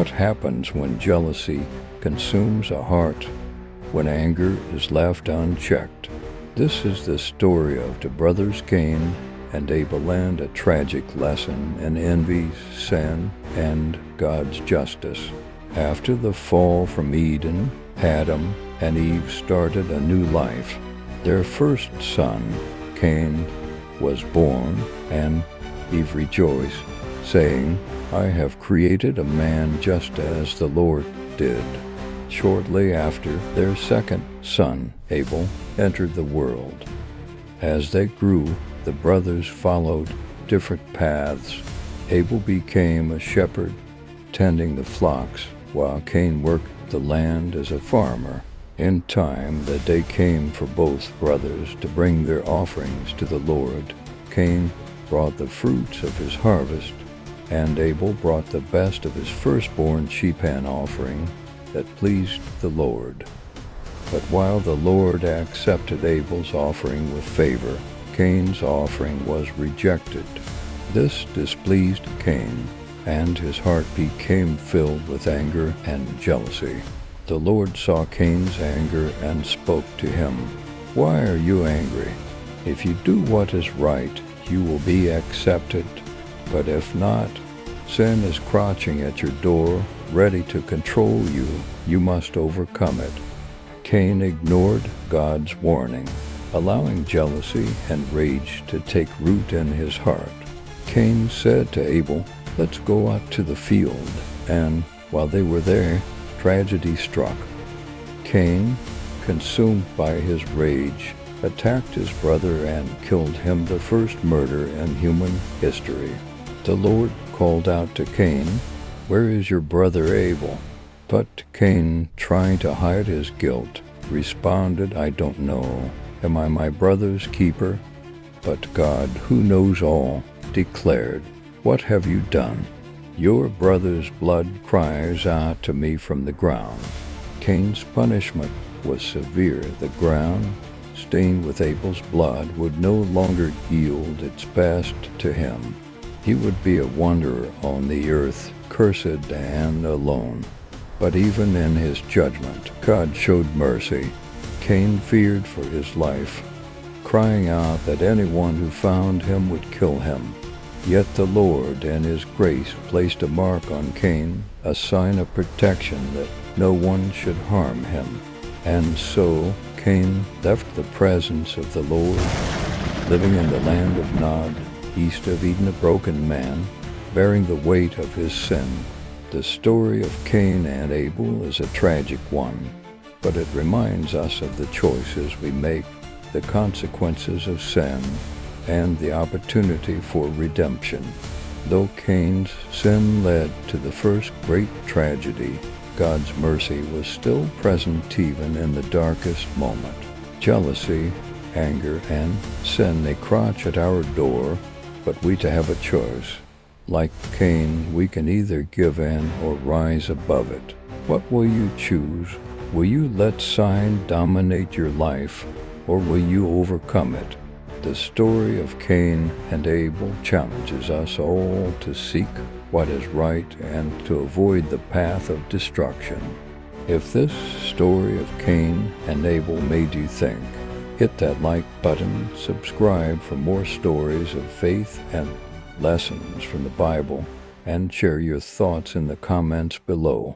What happens when jealousy consumes a heart, when anger is left unchecked? This is the story of the brothers Cain and Abel, and a tragic lesson in envy, sin, and God's justice. After the fall from Eden, Adam and Eve started a new life. Their first son, Cain, was born, and Eve rejoiced, saying, "I have created a man just as the Lord did." Shortly after, their second son, Abel, entered the world. As they grew, the brothers followed different paths. Abel became a shepherd, tending the flocks, while Cain worked the land as a farmer. In time, the day came for both brothers to bring their offerings to the Lord. Cain brought the fruits of his harvest, and Abel brought the best of his firstborn sheep and offering that pleased the Lord. But while the Lord accepted Abel's offering with favor, Cain's offering was rejected. This displeased Cain, and his heart became filled with anger and jealousy. The Lord saw Cain's anger and spoke to him, "Why are you angry? If you do what is right, you will be accepted. But if not, sin is crouching at your door, ready to control you. You must overcome it." Cain ignored God's warning, allowing jealousy and rage to take root in his heart. Cain said to Abel, "Let's go out to the field." And while they were there, tragedy struck. Cain, consumed by his rage, attacked his brother and killed him, the first murder in human history. The Lord called out to Cain, "Where is your brother Abel?" But Cain, trying to hide his guilt, responded, "I don't know. Am I my brother's keeper?" But God, who knows all, declared, "What have you done? Your brother's blood cries out to me from the ground." Cain's punishment was severe. The ground, stained with Abel's blood, would no longer yield its best to him. He would be a wanderer on the earth, cursed and alone. But even in his judgment, God showed mercy. Cain feared for his life, crying out that anyone who found him would kill him. Yet the Lord, in his grace, placed a mark on Cain, a sign of protection that no one should harm him. And so Cain left the presence of the Lord, living in the land of Nod, east of Eden, a broken man, bearing the weight of his sin. The story of Cain and Abel is a tragic one, but it reminds us of the choices we make, the consequences of sin, and the opportunity for redemption. Though Cain's sin led to the first great tragedy, God's mercy was still present even in the darkest moment. Jealousy, anger, and sin, they crouch at our door, but we to have a choice. Like Cain, we can either give in or rise above it. What will you choose? Will you let sin dominate your life, or will you overcome it? The story of Cain and Abel challenges us all to seek what is right and to avoid the path of destruction. If this story of Cain and Abel made you think, hit that like button, subscribe for more stories of faith and lessons from the Bible, and share your thoughts in the comments below.